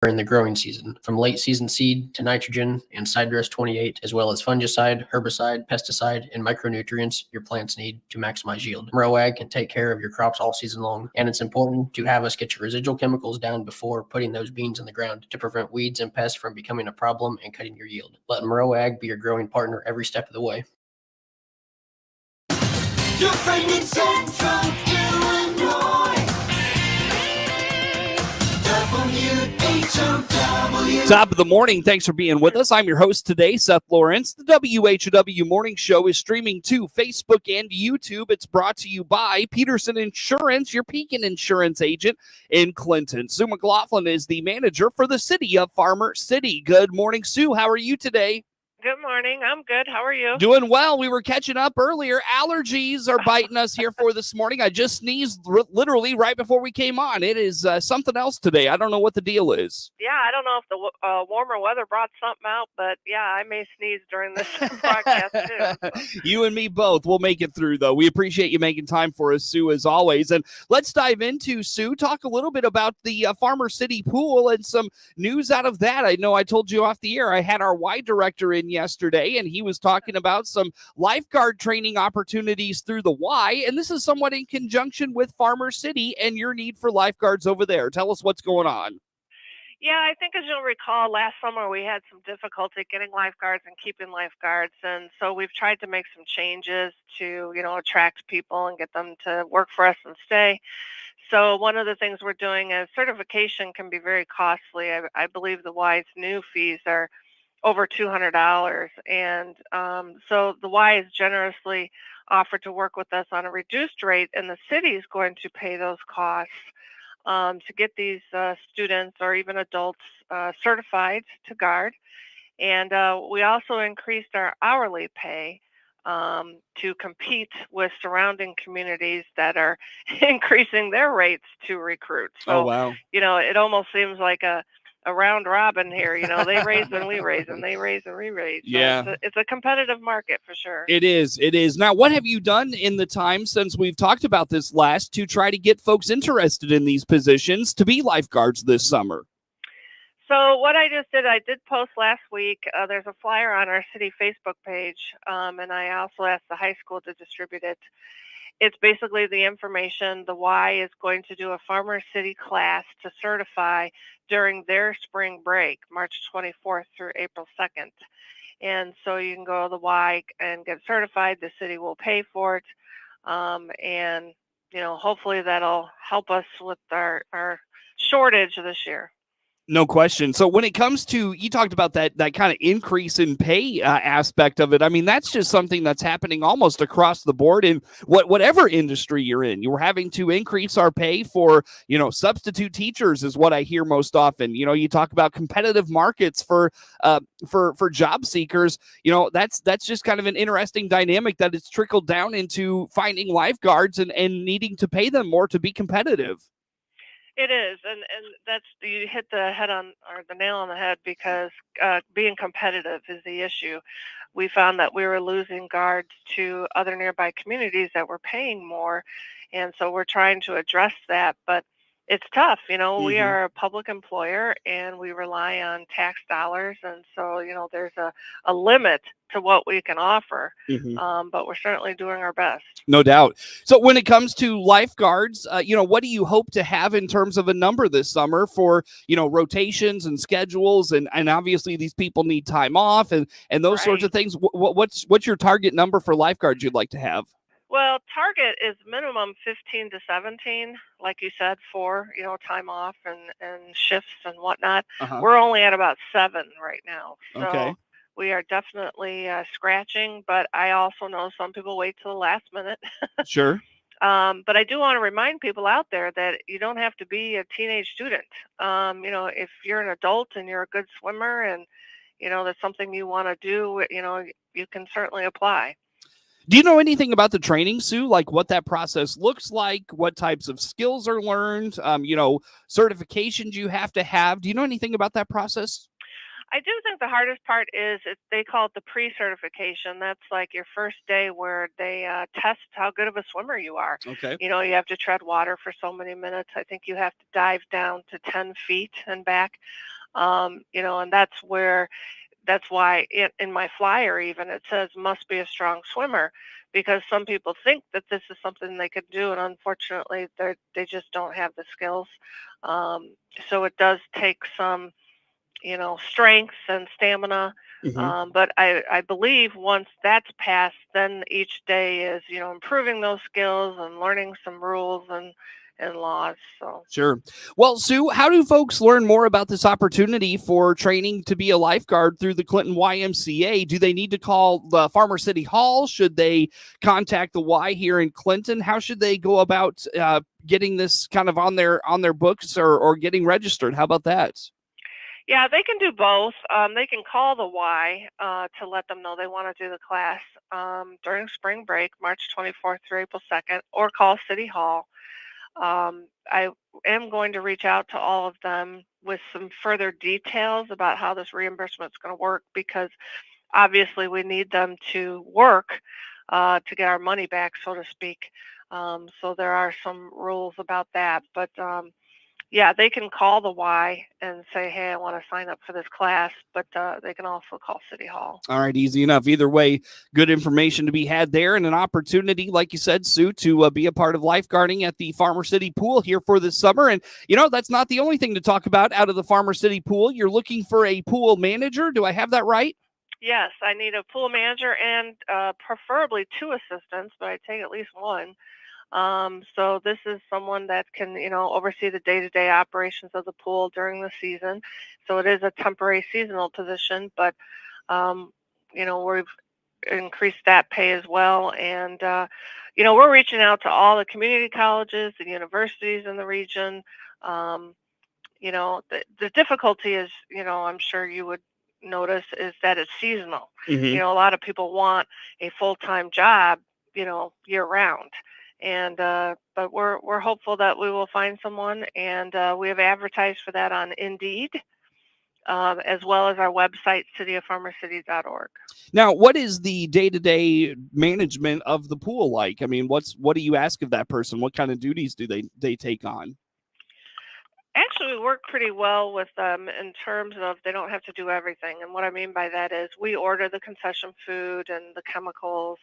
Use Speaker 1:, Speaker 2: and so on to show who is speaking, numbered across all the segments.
Speaker 1: during the growing season, from late season seed to nitrogen and sidedress 28, as well as fungicide, herbicide, pesticide, and micronutrients your plants need to maximize yield. MROAG can take care of your crops all season long, and it's important to have us get your residual chemicals down before putting those beans in the ground to prevent weeds and pests from becoming a problem and cutting your yield. Let MROAG be your growing partner every step of the way.
Speaker 2: Your friend in Central Illinois. WHOW.
Speaker 3: Top of the morning. Thanks for being with us. I'm your host today, Seth Lawrence. The WHOW Morning Show is streaming to Facebook and YouTube. It's brought to you by Peterson Insurance, your Pekin Insurance agent in Clinton. Sue McLaughlin is the manager for the city of Farmer City. Good morning, Sue. How are you today?
Speaker 4: Good morning. I'm good. How are you?
Speaker 3: Doing well. We were catching up earlier. Allergies are biting us here for this morning. I just sneezed literally right before we came on. It is something else today. I don't know what the deal is.
Speaker 4: Yeah, I don't know if the warmer weather brought something out, but yeah, I may sneeze during this broadcast too. So.
Speaker 3: You and me both. We'll make it through, though. We appreciate you making time for us, Sue, as always. And let's dive into, Sue, talk a little bit about the Farmer City pool and some news out of that. I know I told you off the air. I had our Y director in yesterday, and he was talking about some lifeguard training opportunities through the Y, and this is somewhat in conjunction with Farmer City and your need for lifeguards over there. Tell us what's going on.
Speaker 4: Yeah, I think as you'll recall, last summer we had some difficulty getting lifeguards and keeping lifeguards, and so we've tried to make some changes to, attract people and get them to work for us and stay. So one of the things we're doing is certification can be very costly. I believe the Y's new fees are over $200, and so the Y is generously offered to work with us on a reduced rate, and the city is going to pay those costs to get these students or even adults certified to guard. And we also increased our hourly pay to compete with surrounding communities that are increasing their rates to recruit. So,
Speaker 3: oh, wow.
Speaker 4: It almost seems like a round robin here. They raise and we raise, and they raise and we raise. So
Speaker 3: yeah,
Speaker 4: it's a competitive market for sure.
Speaker 3: It is. Now, what have you done in the time since we've talked about this last to try to get folks interested in these positions to be lifeguards this summer?
Speaker 4: So what I just did, I did post last week. There's a flyer on our city Facebook page, and I also asked the high school to distribute it. It's basically the information. The Y is going to do a Farmer City class to certify during their spring break, March 24th through April 2nd. And so you can go to the Y and get certified. The city will pay for it. And, hopefully that'll help us with our shortage this year.
Speaker 3: No question. So when it comes to, you talked about that kind of increase in pay aspect of it. I mean, that's just something that's happening almost across the board in whatever industry you're in. You're having to increase our pay for, substitute teachers is what I hear most often. You talk about competitive markets for job seekers. That's just kind of an interesting dynamic that it's trickled down into finding lifeguards and needing to pay them more to be competitive.
Speaker 4: It is, and that's, you hit the nail on the head, because being competitive is the issue. We found that we were losing guards to other nearby communities that were paying more, and so we're trying to address that, but it's tough.
Speaker 3: Mm-hmm.
Speaker 4: We are a public employer and we rely on tax dollars, and so there's a limit to what we can offer.
Speaker 3: Mm-hmm.
Speaker 4: But we're certainly doing our best.
Speaker 3: No doubt. So when it comes to lifeguards, what do you hope to have in terms of a number this summer for, rotations and schedules, and obviously these people need time off and those
Speaker 4: Right.
Speaker 3: sorts of things. What's your target number for lifeguards you'd like to have?
Speaker 4: Well, target is minimum 15 to 17, like you said, for, time off and shifts and whatnot.
Speaker 3: Uh-huh.
Speaker 4: We're only at about 7 right now. So
Speaker 3: okay.
Speaker 4: We are definitely scratching, but I also know some people wait till the last minute.
Speaker 3: Sure.
Speaker 4: But I do want to remind people out there that you don't have to be a teenage student. If you're an adult and you're a good swimmer and, that's something you want to do, you can certainly apply.
Speaker 3: Do you know anything about the training, Sue? Like what that process looks like, what types of skills are learned, certifications you have to have? Do you know anything about that process?
Speaker 4: I do think the hardest part is they call it the pre-certification. That's like your first day where they test how good of a swimmer you are.
Speaker 3: Okay.
Speaker 4: You know, you have to tread water for so many minutes. I think you have to dive down to 10 feet and back. You know, and that's why in my flyer even it says must be a strong swimmer, because some people think that this is something they could do, and unfortunately they just don't have the skills. Um, so it does take some, you know, strength and stamina.
Speaker 3: Mhm.
Speaker 4: But I believe once that's passed, then each day is, you know, improving those skills and learning some rules and laws. So
Speaker 3: Sure. Well, Sue, how do folks learn more about this opportunity for training to be a lifeguard through the Clinton YMCA? Do they need to call the Farmer City Hall? Should they contact the Y here in Clinton? How should they go about getting this kind of on their books or getting registered? How about that?
Speaker 4: yeah, they can do both. They can call the Y to let them know they want to do the class during spring break, March 24th through April 2nd, or call City Hall. I am going to reach out to all of them with some further details about how this reimbursement is going to work, because obviously we need them to work to get our money back, so to speak. So there are some rules about that. But yeah, they can call the Y and say, hey, I want to sign up for this class, but they can also call City Hall.
Speaker 3: All right, easy enough. Either way, good information to be had there, and an opportunity, like you said, Sue, to be a part of lifeguarding at the Farmer City Pool here for this summer. And, you know, that's not the only thing to talk about out of the Farmer City Pool. You're looking for a pool manager. Do I have that right?
Speaker 4: Yes, I need a pool manager and preferably two assistants, but I take at least one. So this is someone that can, you know, oversee the day-to-day operations of the pool during the season. So it is a temporary seasonal position, but um, you know, we've increased that pay as well. And you know, we're reaching out to all the community colleges and universities in the region. Um, you know, the difficulty is, you know, I'm sure you would notice, is that it's seasonal. You
Speaker 3: Mm-hmm.
Speaker 4: know, a lot of people want a full-time job, you know, year round. And but we're hopeful that we will find someone, and we have advertised for that on Indeed, as well as our website, cityoffarmercity.org.
Speaker 3: Now, what is the day-to-day management of the pool like? I mean, what do you ask of that person? What kind of duties do they take on?
Speaker 4: Actually, we work pretty well with them in terms of they don't have to do everything. And what I mean by that is we order the concession food and the chemicals.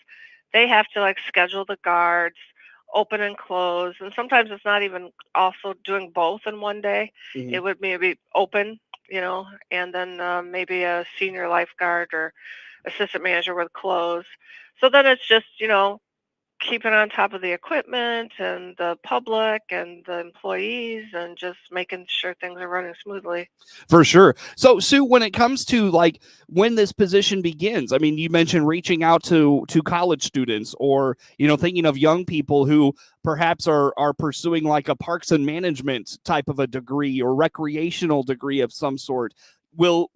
Speaker 4: They have to like schedule the guards, open and close. And sometimes it's not even also doing both in one day.
Speaker 3: Mhm.
Speaker 4: It would maybe open, you know, and then maybe a senior lifeguard or assistant manager would close. So then it's just, you know, keeping on top of the equipment and the public and the employees and just making sure things are running smoothly.
Speaker 3: For sure. So, Sue, when it comes to like when this position begins, I mean, you mentioned reaching out to college students, or thinking of young people who perhaps are pursuing like a parks and management type of a degree or recreational degree of some sort. Will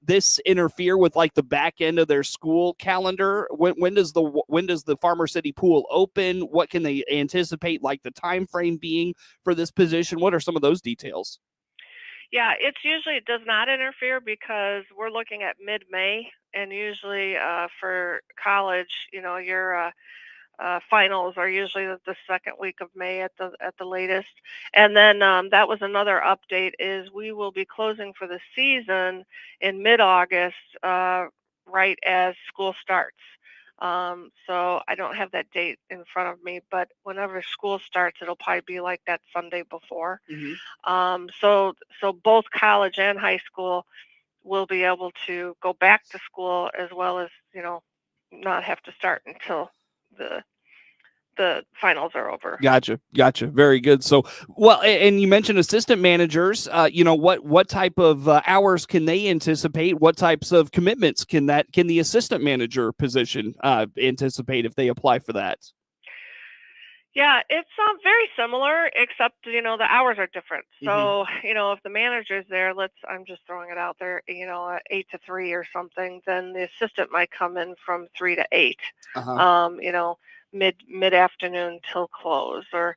Speaker 3: this interfere with like the back end of their school calendar? When does the Farmer City Pool open? What can they anticipate like the time frame being for this position? What are some of those details?
Speaker 4: Yeah, it's usually, it does not interfere because we're looking at mid-May, and usually for college, you know, your finals are usually the second week of May at the latest. And then that was another update, is we will be closing for the season in mid-August, right as school starts. So I don't have that date in front of me, but whenever school starts, it'll probably be like that Sunday before.
Speaker 3: Mhm.
Speaker 4: So both college and high school will be able to go back to school, as well as, you know, not have to start until the the finals are over.
Speaker 3: Gotcha. Very good. So, well, and you mentioned assistant managers. What type of hours can they anticipate? What types of commitments can the assistant manager position anticipate if they apply for that?
Speaker 4: Yeah, it's very similar, except, you know, the hours are different.
Speaker 3: Hmm.
Speaker 4: So, you know, if the manager's there, I'm just throwing it out there, you know, 8 to 3 or something, then the assistant might come in from 3 to 8.
Speaker 3: Uh huh.
Speaker 4: You know, mid afternoon till close, or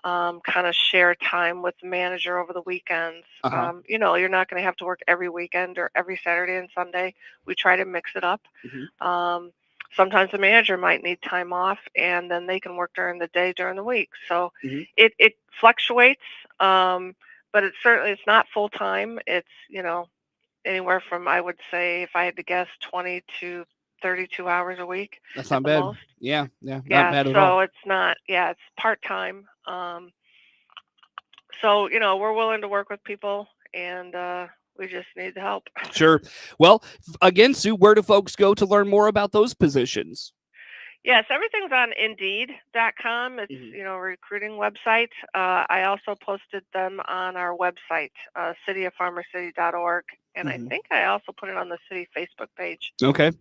Speaker 4: kind of share time with the manager over the weekends.
Speaker 3: Uh-huh.
Speaker 4: You're not going to have to work every weekend or every Saturday and Sunday. We try to mix it up.
Speaker 3: Mhm.
Speaker 4: Sometimes the manager might need time off, and then they can work during the day during the week. So
Speaker 3: Mhm.
Speaker 4: it fluctuates, but it's not full time. It's anywhere from, I would say, if I had to guess, 20 to 32 hours a week
Speaker 3: That's
Speaker 4: at
Speaker 3: not
Speaker 4: the
Speaker 3: bad.
Speaker 4: most.
Speaker 3: Yeah, not
Speaker 4: Yeah,
Speaker 3: bad at all.
Speaker 4: so it's not, yeah, it's part time. So we're willing to work with people, and we just need the help.
Speaker 3: Sure. Well, again, Sue, where do folks go to learn more about those positions?
Speaker 4: Yes, everything's on Indeed.com. It's
Speaker 3: Mhm.
Speaker 4: a recruiting website. I also posted them on our website, cityoffarmercity.org, and I
Speaker 3: Mhm.
Speaker 4: think I also put it on the city Facebook page.
Speaker 3: Okay.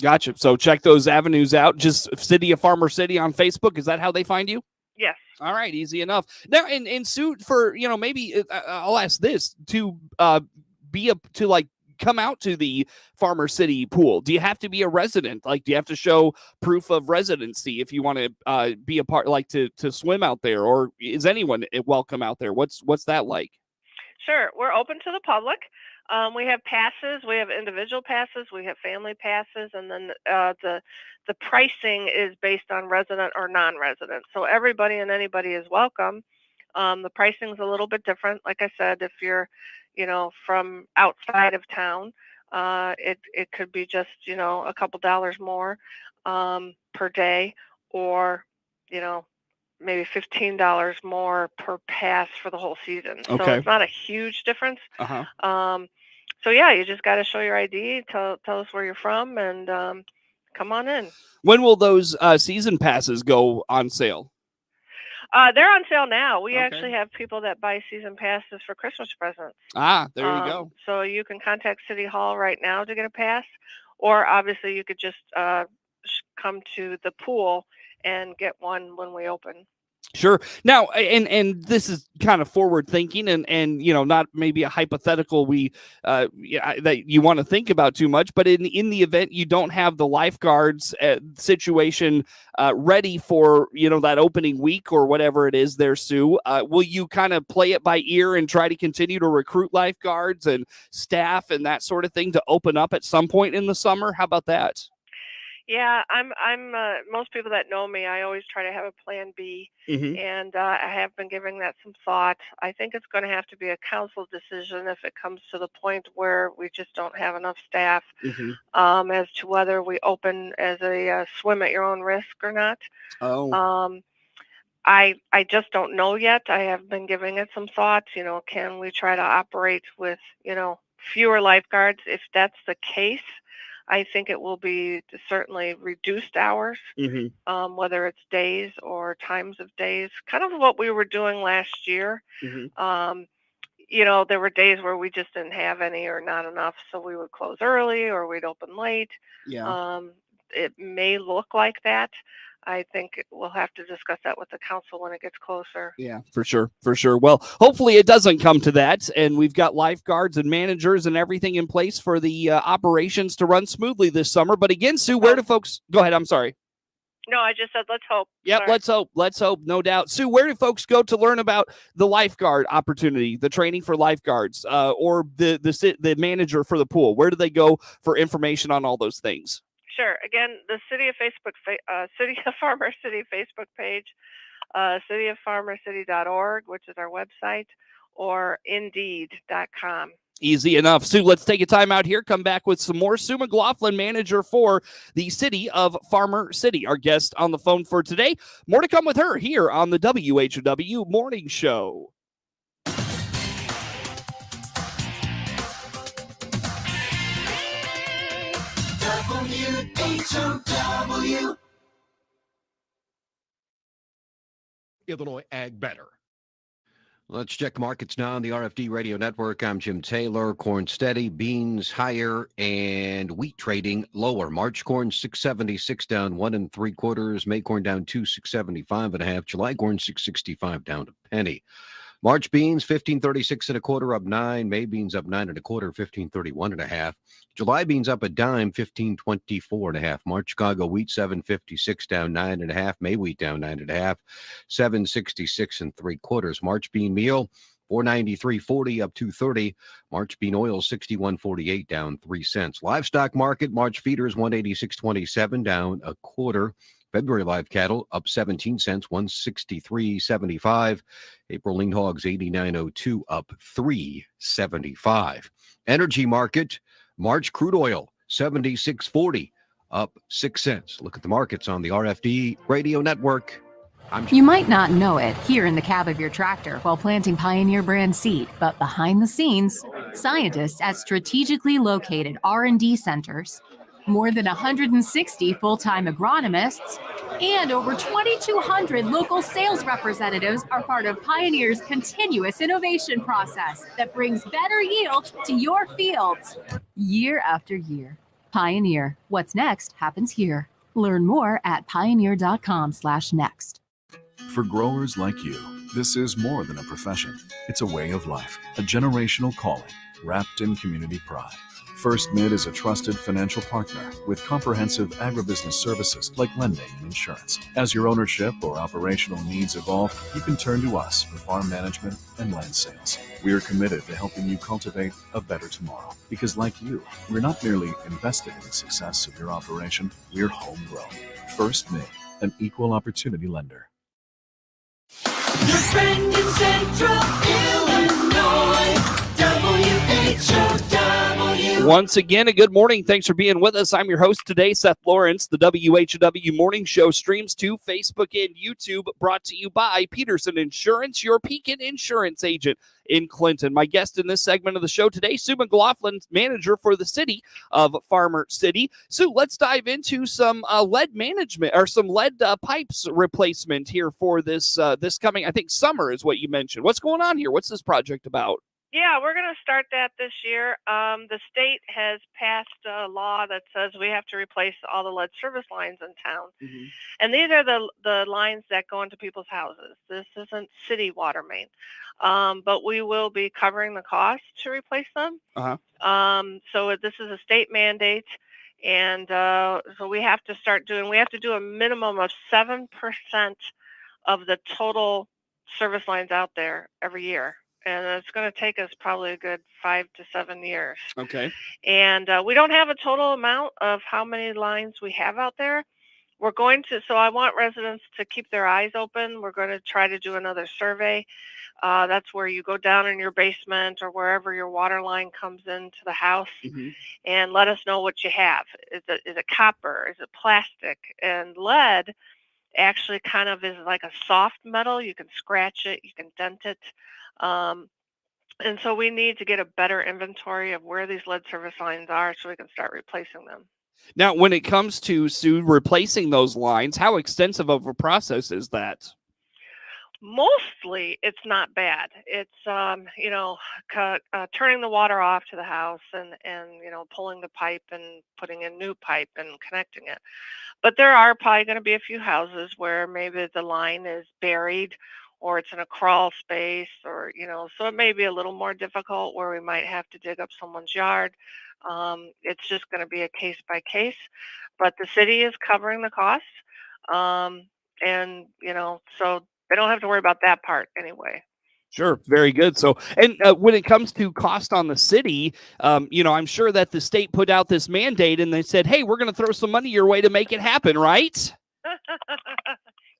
Speaker 3: Gotcha. So check those avenues out. Just City of Farmer City on Facebook. Is that how they find you?
Speaker 4: Yes.
Speaker 3: All right, easy enough. Now, and Sue, for maybe I'll ask this to like come out to the Farmer City pool. Do you have to be a resident? Like, do you have to show proof of residency if you want to be a part, like to swim out there, or is anyone welcome out there? What's that like?
Speaker 4: Sure, we're open to the public. We have passes. We have individual passes. We have family passes, and then the pricing is based on resident or non-resident. So everybody and anybody is welcome. The pricing's a little bit different. Like I said, if you're, from outside of town, it could be just a couple dollars more per day, or you know maybe $15 more per pass for the whole season. So
Speaker 3: Okay.
Speaker 4: it's not a huge difference.
Speaker 3: Uh-huh.
Speaker 4: So yeah, you just got to show your ID, tell us where you're from, and come on in.
Speaker 3: When will those season passes go on sale?
Speaker 4: They're on sale now. We
Speaker 3: Okay.
Speaker 4: actually have people that buy season passes for Christmas presents.
Speaker 3: There you go.
Speaker 4: So you can contact City Hall right now to get a pass, or obviously you could just come to the pool and get one when we open.
Speaker 3: Sure. Now, and this is kind of forward thinking, and not maybe a hypothetical that you want to think about too much, but in the event you don't have the lifeguards situation ready for that opening week or whatever it is there, Sue, will you kind of play it by ear and try to continue to recruit lifeguards and staff and that sort of thing to open up at some point in the summer? How about that?
Speaker 4: Yeah, I'm most people that know me, I always try to have a plan B,
Speaker 3: Mm-hmm.
Speaker 4: and I have been giving that some thought. I think it's going to have to be a council decision if it comes to the point where we just don't have enough staff,
Speaker 3: Mm-hmm.
Speaker 4: as to whether we open as a swim at your own risk or not.
Speaker 3: Oh.
Speaker 4: Um, I just don't know yet. I have been giving it some thought. Can we try to operate with fewer lifeguards? If that's the case, I think it will be certainly reduced hours,
Speaker 3: Mm-hmm.
Speaker 4: whether it's days or times of days, kind of what we were doing last year.
Speaker 3: Mm-hmm.
Speaker 4: Um, there were days where we just didn't have any or not enough, so we would close early or we'd open late.
Speaker 3: Yeah.
Speaker 4: It may look like that. I think we'll have to discuss that with the council when it gets closer.
Speaker 3: Yeah, for sure. For sure. Well, hopefully it doesn't come to that. And we've got lifeguards and managers and everything in place for the operations to run smoothly this summer. But again, Sue, where do folks go ahead? I'm sorry.
Speaker 4: No, I just said let's hope.
Speaker 3: Yep,
Speaker 4: Sorry.
Speaker 3: let's hope. Let's hope, no doubt. Sue, where do folks go to learn about the lifeguard opportunity, the training for lifeguards, or the manager for the pool? Where do they go for information on all those things?
Speaker 4: Sure. Again, the City of Farmer City Facebook page, cityoffarmercity.org, which is our website, or Indeed.com.
Speaker 3: Easy enough. Sue, let's take a time out here. Come back with some more. Sue McLaughlin, manager for the City of Farmer City, our guest on the phone for today. More to come with her here on the WHOW Morning Show.
Speaker 2: WHOW.
Speaker 5: Illinois Ag Better. Let's check markets now on the RFD Radio Network. I'm Jim Taylor. Corn steady, beans higher, and wheat trading lower. March corn 676 down 1 3/4. May corn down 2 675 1/2. July corn 665 down a penny. March beans, 15.36 1/4, up 9. May beans up 9 1/4, 15.31 1/2. July beans up a dime, 15.24 1/2. March Chicago wheat, 7.56, down 9 1/2. May wheat down 9 1/2, 7.66 3/4. March bean meal, 493.40, up 2.30. March bean oil, 61.48, down 3 cents. Livestock market, March feeders, 186.27, down 1/4. February live cattle up 17 cents, 163.75. April lean hogs, 89.02, up 3.75. Energy market, March crude oil, 76.40, up 6 cents. Look at the markets on the RFD Radio Network.
Speaker 6: You might not know it here in the cab of your tractor while planting Pioneer brand seed, but behind the scenes, scientists at strategically located R&D centers, more than 160 full-time agronomists, and over 2,200 local sales representatives are part of Pioneer's continuous innovation process that brings better yield to your fields year after year. Pioneer, what's next happens here. Learn more at pioneer.com/next.
Speaker 7: For growers like you, this is more than a profession. It's a way of life, a generational calling, wrapped in community pride. First Mid is a trusted financial partner with comprehensive agribusiness services like lending and insurance. As your ownership or operational needs evolve, you can turn to us for farm management and land sales. We are committed to helping you cultivate a better tomorrow. Because like you, we're not merely invested in the success of your operation, we're homegrown. First Mid, an equal opportunity lender.
Speaker 2: Your friend in Central Illinois, WHOW.
Speaker 3: Once again, a good morning. Thanks for being with us. I'm your host today, Seth Lawrence. The WHOW Morning Show streams to Facebook and YouTube, brought to you by Peterson Insurance, your Pekin insurance agent in Clinton. My guest in this segment of the show today, Sue McLaughlin, manager for the city of Farmer City. Sue, let's dive into some lead management, or some lead pipes replacement here for this this coming, I think, summer is what you mentioned. What's going on here? What's this project about?
Speaker 4: Yeah, we're going to start that this year. The state has passed a law that says we have to replace all the lead service lines in town.
Speaker 3: Mm-hmm.
Speaker 4: And these are the lines that go into people's houses. This isn't city water main. But we will be covering the cost to replace them. So this is a state mandate. And so we have to do a minimum of 7% of the total service lines out there every year. And it's going to take us probably a good 5 to 7 years.
Speaker 3: Okay.
Speaker 4: And we don't have a total amount of how many lines we have out there. So I want residents to keep their eyes open. We're going to try to do another survey. That's where you go down in your basement or wherever your water line comes into the house,
Speaker 3: Mm-hmm.
Speaker 4: and let us know what you have. Is it copper? Is it plastic? And lead actually kind of is like a soft metal. You can scratch it, you can dent it. And so we need to get a better inventory of where these lead service lines are so we can start replacing them.
Speaker 3: Now, when it comes to, Sue, replacing those lines, how extensive of a process is that?
Speaker 4: Mostly, it's not bad. It's turning the water off to the house and pulling the pipe and putting in new pipe and connecting it. But there are probably going to be a few houses where maybe the line is buried, or it's in a crawl space, or so it may be a little more difficult where we might have to dig up someone's yard. It's just going to be a case by case, but the city is covering the costs, and so they don't have to worry about that part anyway.
Speaker 3: Sure. Very good. So, and when it comes to cost on the city, I'm sure that the state put out this mandate and they said, hey, we're going to throw some money your way to make it happen, right?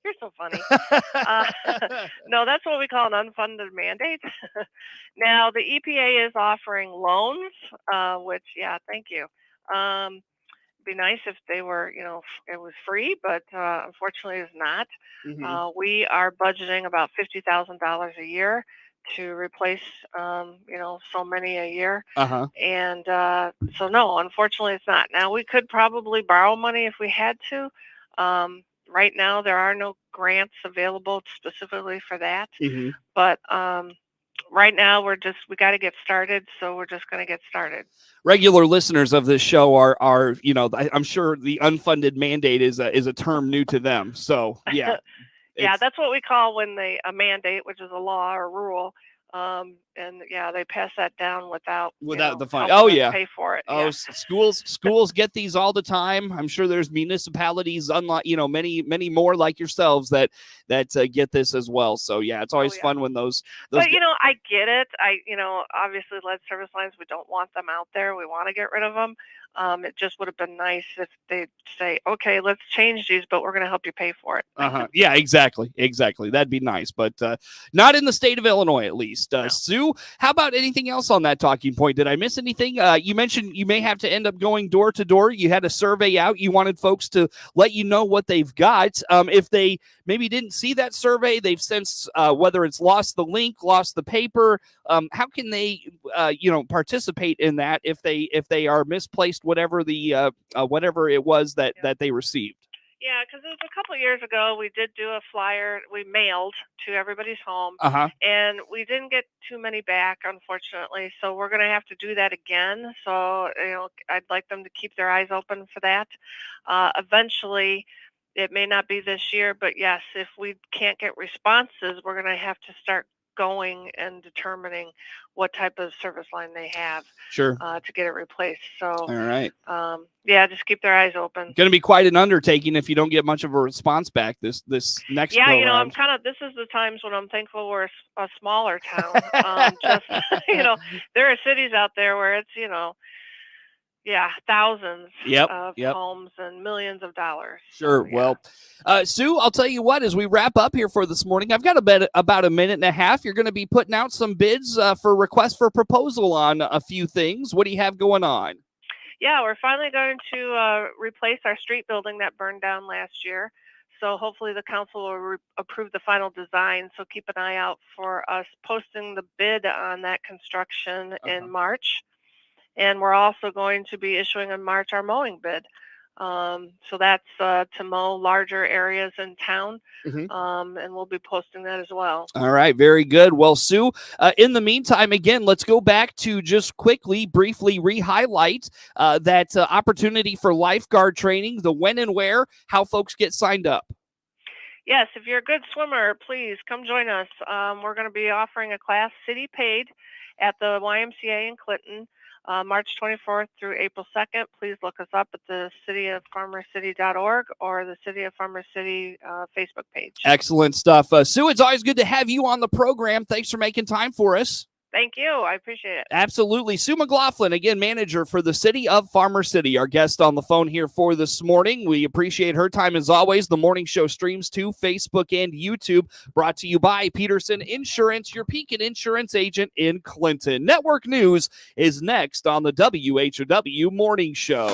Speaker 4: You're so funny. No, that's what we call an unfunded mandate. Now, the EPA is offering loans, which, yeah, thank you. It'd be nice if they were, it was free, but unfortunately it's not.
Speaker 3: Mm-hmm.
Speaker 4: We are budgeting about $50,000 a year to replace, so many a year.
Speaker 3: Uh-huh.
Speaker 4: And so, no, unfortunately it's not. Now, we could probably borrow money if we had to. Right now, there are no grants available specifically for that.
Speaker 3: Mm-hmm.
Speaker 4: But right now, we got to get started. So we're just going to get started.
Speaker 3: Regular listeners of this show are I'm sure the unfunded mandate is a term new to them. So, yeah.
Speaker 4: Yeah, that's what we call when they a mandate, which is a law or rule. And yeah, they pass that down without
Speaker 3: the fund.
Speaker 4: helping
Speaker 3: Oh
Speaker 4: us
Speaker 3: yeah.
Speaker 4: pay for it.
Speaker 3: Oh,
Speaker 4: Yeah.
Speaker 3: schools get these all the time. I'm sure there's municipalities, unlike many more like yourselves that get this as well. So yeah, it's always fun when those.
Speaker 4: But I get it. Obviously lead service lines, we don't want them out there. We want to get rid of them. It just would have been nice if they'd say, okay, let's change these, but we're going to help you pay for it.
Speaker 3: Yeah, exactly. That'd be nice, but not in the state of Illinois, at least.
Speaker 4: No.
Speaker 3: Sue, how about anything else on that talking point? Did I miss anything? You mentioned you may have to end up going door to door. You had a survey out. You wanted folks to let you know what they've got. If they maybe didn't see that survey, they've since whether it's lost the link, lost the paper. How can they participate in that if they are misplaced whatever the whatever it was that they received?
Speaker 4: Yeah, because it was a couple of years ago, we did do a flyer we mailed to everybody's home, and we didn't get too many back, unfortunately. So we're going to have to do that again. So, I'd like them to keep their eyes open for that. Eventually, it may not be this year, but yes, if we can't get responses, we're going to have to start going and determining what type of service line they have to get it replaced. So
Speaker 3: all right,
Speaker 4: just keep their eyes open.
Speaker 3: Going to be quite an undertaking if you don't get much of a response back this next go
Speaker 4: around. This is the times when I'm thankful we're a smaller town. There are cities out there where it's thousands of homes and millions of dollars.
Speaker 3: Sure.
Speaker 4: So,
Speaker 3: well, Sue, I'll tell you what, as we wrap up here for this morning, I've got about a minute and a half. You're going to be putting out some bids for requests for proposal on a few things. What do you have going on?
Speaker 4: Yeah, we're finally going to replace our street building that burned down last year. So hopefully the council will approve the final design. So keep an eye out for us posting the bid on that construction in March. And we're also going to be issuing in March our mowing bid. So that's to mow larger areas in town. And we'll be posting that as well.
Speaker 3: All right. Very good. Well, Sue, in the meantime, again, let's go back to just briefly re-highlight that opportunity for lifeguard training, the when and where, how folks get signed up.
Speaker 4: Yes, if you're a good swimmer, please come join us. We're going to be offering a class city paid at the YMCA in Clinton. March 24th through April 2nd. Please look us up at the cityoffarmercity.org or the City of Farmer City Facebook page.
Speaker 3: Excellent stuff. Sue, it's always good to have you on the program. Thanks for making time for us.
Speaker 4: Thank you. I appreciate it.
Speaker 3: Absolutely. Sue McLaughlin, again, manager for the City of Farmer City, our guest on the phone here for this morning. We appreciate her time as always. The morning show streams to Facebook and YouTube, brought to you by Peterson Insurance, your Pekin insurance agent in Clinton. Network News is next on the WHOW Morning Show.